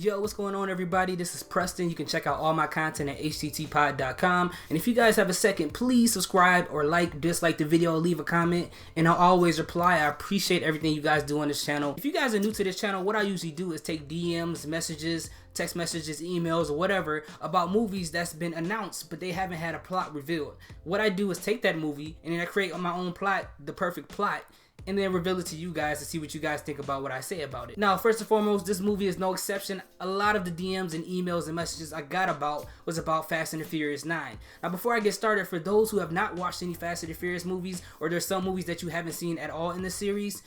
Yo, what's going on, everybody? This is Preston. You can check out all my content at httpod.com. And if you guys have a second, please subscribe or dislike the video, leave a comment, and I'll always reply. I appreciate everything you guys do on this channel. If you guys are new to this channel, what I usually do is take DMs, messages, text messages, emails, or whatever about movies that's been announced, but they haven't had a plot revealed. What I do is take that movie, and then I create my own plot, the perfect plot, and then reveal it to you guys to see what you guys think about what I say about it. Now, first and foremost, this movie is no exception. A lot of the DMs and emails and messages I got was about Fast and the Furious 9. Now, before I get started, for those who have not watched any Fast and the Furious movies, or there's some movies that you haven't seen at all in the series,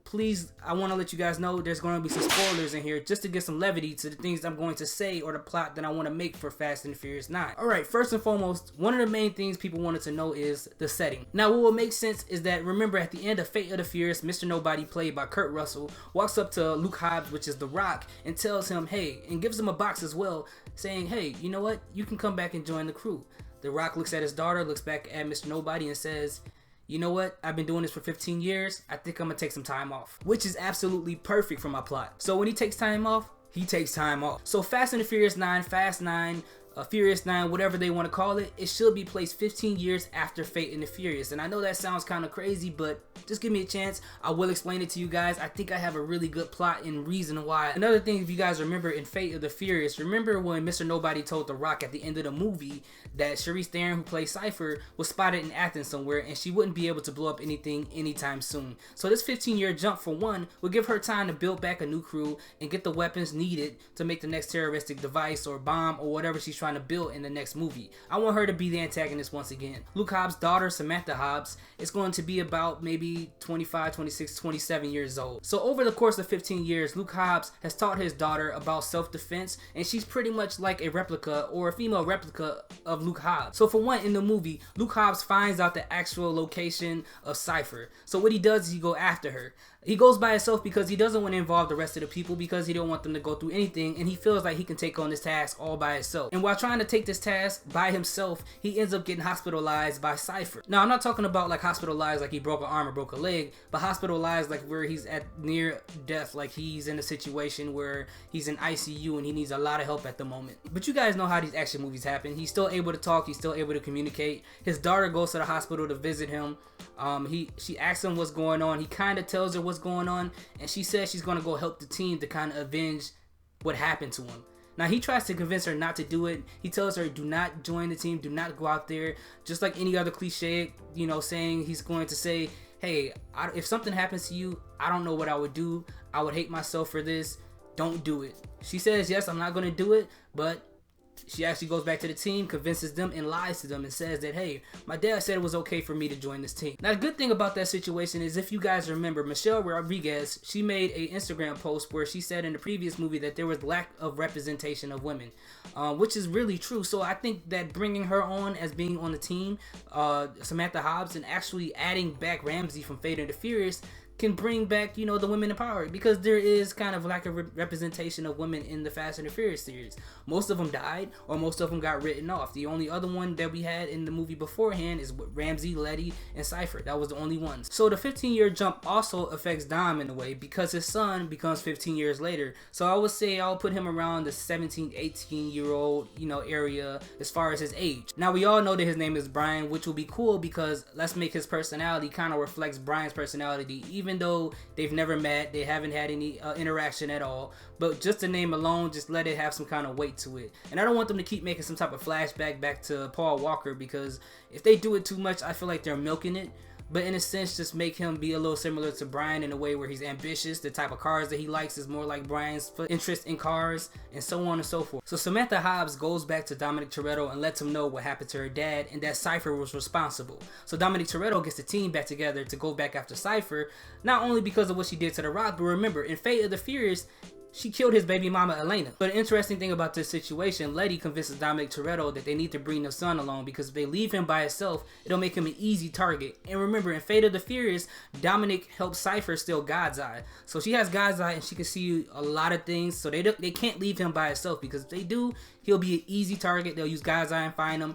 please, I want to let you guys know there's going to be some spoilers in here just to get some levity to the things I'm going to say or the plot that I want to make for Fast and the Furious 9. Alright, first and foremost, one of the main things people wanted to know is the setting. Now, what will make sense is that, remember, at the end of Fate of the Furious, Mr. Nobody, played by Kurt Russell, walks up to Luke Hobbs, which is The Rock, and tells him, hey, and gives him a box as well, saying, hey, you know what, you can come back and join the crew. The Rock looks at his daughter, looks back at Mr. Nobody, and says, you know what, I've been doing this for 15 years, I think I'm gonna take some time off. Which is absolutely perfect for my plot. So when he takes time off, he takes time off. So Fast and the Furious 9, Fast 9, Furious 9, whatever they want to call it, it should be placed 15 years after Fate and the Furious. And I know that sounds kind of crazy, but just give me a chance. I will explain it to you guys. I think I have a really good plot and reason why. Another thing, if you guys remember in Fate of the Furious, remember when Mr. Nobody told The Rock at the end of the movie that Charlize Theron, who plays Cypher, was spotted in Athens somewhere and she wouldn't be able to blow up anything anytime soon. So this 15-year jump, for one, will give her time to build back a new crew and get the weapons needed to make the next terroristic device or bomb or whatever she's trying to build in the next movie. I want her to be the antagonist once again. Luke Hobbs' daughter, Samantha Hobbs, is going to be about maybe 25, 26, 27 years old. So over the course of 15 years, Luke Hobbs has taught his daughter about self-defense, and she's pretty much like a replica or a female replica of Luke Hobbs. So for one, in the movie, Luke Hobbs finds out the actual location of Cypher. So what he does is he goes after her. He goes by himself because he doesn't want to involve the rest of the people, because he don't want them to go through anything, and he feels like he can take on this task all by himself. And while trying to take this task by himself, he ends up getting hospitalized by Cypher. Now, I'm not talking about like hospitalized like he broke an arm or broke a leg, but hospitalized like where he's at near death, like he's in a situation where he's in ICU and he needs a lot of help at the moment. But you guys know how these action movies happen. He's still able to talk, he's still able to communicate. His daughter goes to the hospital to visit him. She asks him what's going on. He kind of tells her what's going on, and she says she's going to go help the team to kind of avenge what happened to him. Now, he tries to convince her not to do it. He tells her, do not join the team, do not go out there, just like any other cliche, you know, saying he's going to say, hey, if something happens to you, I don't know what I would do. I would hate myself for this. Don't do it. She says, yes, I'm not going to do it, but she actually goes back to the team, convinces them, and lies to them and says that, hey, my dad said it was okay for me to join this team. Now, the good thing about that situation is, if you guys remember, Michelle Rodriguez, she made an Instagram post where she said in the previous movie that there was lack of representation of women, which is really true. So I think that bringing her on as being on the team, Samantha Hobbs, and actually adding back Ramsey from Fate and the Furious can bring back, you know, the women in power, because there is kind of lack of representation of women in the Fast and the Furious series. Most of them died, or most of them got written off. The only other one that we had in the movie beforehand is Ramsey, Letty, and Cypher. That was the only ones. So the 15-year jump also affects Dom in a way, because his son becomes 15 years later. So I would say I'll put him around the 17, 18-year-old, you know, area as far as his age. Now, we all know that his name is Brian, which will be cool because let's make his personality kind of reflects Brian's personality, even though they've never met, they haven't had any interaction at all. But just the name alone, just let it have some kind of weight to it. And I don't want them to keep making some type of flashback back to Paul Walker, because if they do it too much, I feel like they're milking it. But in a sense, just make him be a little similar to Brian in a way where he's ambitious. The type of cars that he likes is more like Brian's interest in cars, and so on and so forth. So Samantha Hobbs goes back to Dominic Toretto and lets him know what happened to her dad and that Cypher was responsible. So Dominic Toretto gets the team back together to go back after Cypher, not only because of what she did to The Rock, but remember, in Fate of the Furious, she killed his baby mama, Elena. But the interesting thing about this situation, Letty convinces Dominic Toretto that they need to bring their son along, because if they leave him by himself, it'll make him an easy target. And remember, in Fate of the Furious, Dominic helps Cypher steal God's Eye. So she has God's Eye and she can see a lot of things, so they can't leave him by himself, because if they do, he'll be an easy target. They'll use God's Eye and find him,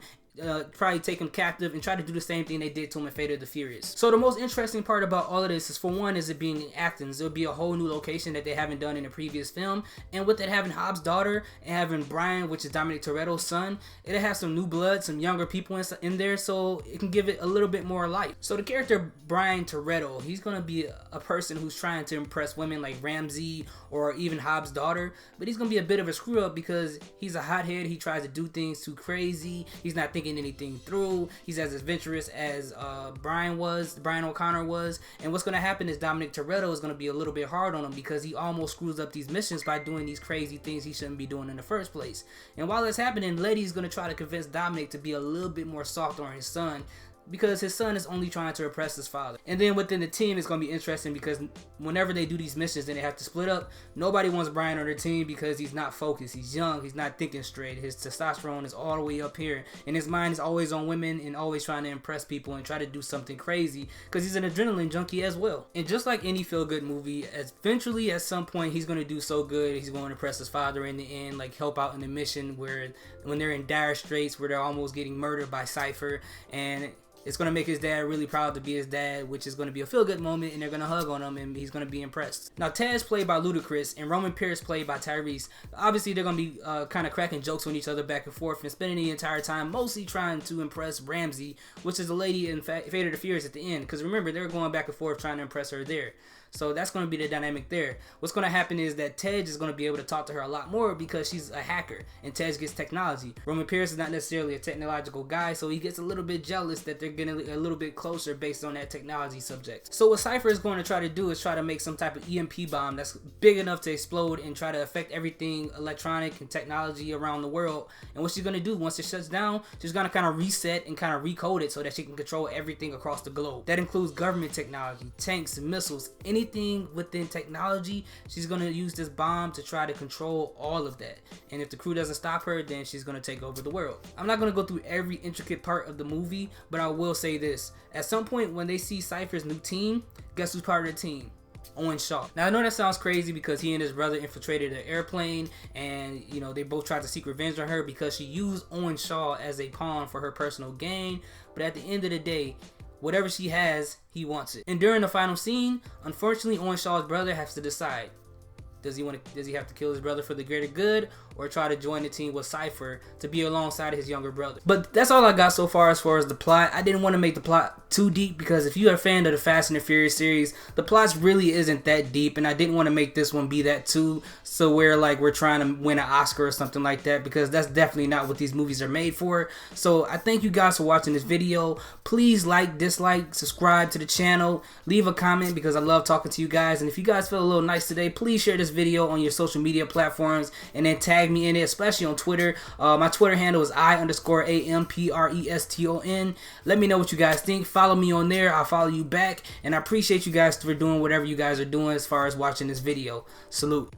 probably take him captive and try to do the same thing they did to him in Fate of the Furious. So the most interesting part about all of this is, for one, is it being in Athens. It'll be a whole new location that they haven't done in the previous film, and with it having Hobbs' daughter and having Brian, which is Dominic Toretto's son, it'll have some new blood, some younger people in there, so it can give it a little bit more life. So the character Brian Toretto, he's gonna be a person who's trying to impress women like Ramsey or even Hobbs' daughter, but he's gonna be a bit of a screw up because he's a hothead. He tries to do things too crazy. He's not thinking anything through. He's as adventurous as Brian O'Connor was. And what's going to happen is Dominic Toretto is going to be a little bit hard on him because he almost screws up these missions by doing these crazy things he shouldn't be doing in the first place. And while it's happening, Letty's going to try to convince Dominic to be a little bit more soft on his son, because his son is only trying to oppress his father. And then within the team, it's going to be interesting because whenever they do these missions and they have to split up, nobody wants Brian on their team because he's not focused. He's young. He's not thinking straight. His testosterone is all the way up here. And his mind is always on women and always trying to impress people and try to do something crazy because he's an adrenaline junkie as well. And just like any feel-good movie, eventually at some point, he's going to do so good. He's going to impress his father in the end, like help out in the mission when they're in dire straits, where they're almost getting murdered by Cypher. And it's going to make his dad really proud to be his dad, which is going to be a feel-good moment, and they're going to hug on him, and he's going to be impressed. Now, Taz played by Ludacris, and Roman Pierce played by Tyrese. Obviously, they're going to be kind of cracking jokes on each other back and forth, and spending the entire time mostly trying to impress Ramsey, which is the lady in Fate of the Furious at the end. Because remember, they're going back and forth trying to impress her there. So that's going to be the dynamic there. What's going to happen is that Tej is going to be able to talk to her a lot more because she's a hacker and Tej gets technology. Roman Pierce is not necessarily a technological guy, so he gets a little bit jealous that they're getting a little bit closer based on that technology subject. So what Cypher is going to try to do is try to make some type of EMP bomb that's big enough to explode and try to affect everything electronic and technology around the world. And what she's going to do once it shuts down, she's going to kind of reset and kind of recode it so that she can control everything across the globe. That includes government technology, tanks, missiles, anything within technology. She's going to use this bomb to try to control all of that. And if the crew doesn't stop her, then she's going to take over the world. I'm not going to go through every intricate part of the movie, but I will say this. At some point when they see Cypher's new team, guess who's part of the team? Owen Shaw. Now I know that sounds crazy because he and his brother infiltrated an airplane, and you know they both tried to seek revenge on her because she used Owen Shaw as a pawn for her personal gain. But at the end of the day, whatever she has, he wants it. And during the final scene, unfortunately, Owen Shaw's brother has to decide. Does he have to kill his brother for the greater good, or try to join the team with Cypher to be alongside his younger brother? But that's all I got so far as the plot. I didn't want to make the plot too deep because if you're a fan of the Fast and the Furious series, the plot really isn't that deep, and I didn't want to make this one be that too, so where like we're trying to win an Oscar or something like that, because that's definitely not what these movies are made for. So I thank you guys for watching this video. Please like, dislike, subscribe to the channel, leave a comment because I love talking to you guys, and if you guys feel a little nice today, please share this video on your social media platforms and then tag me in it, especially on Twitter. My Twitter handle is I_AMPRESTON. Let me know what you guys think. Follow me on there. I'll follow you back, and I appreciate you guys for doing whatever you guys are doing as far as watching this video. Salute.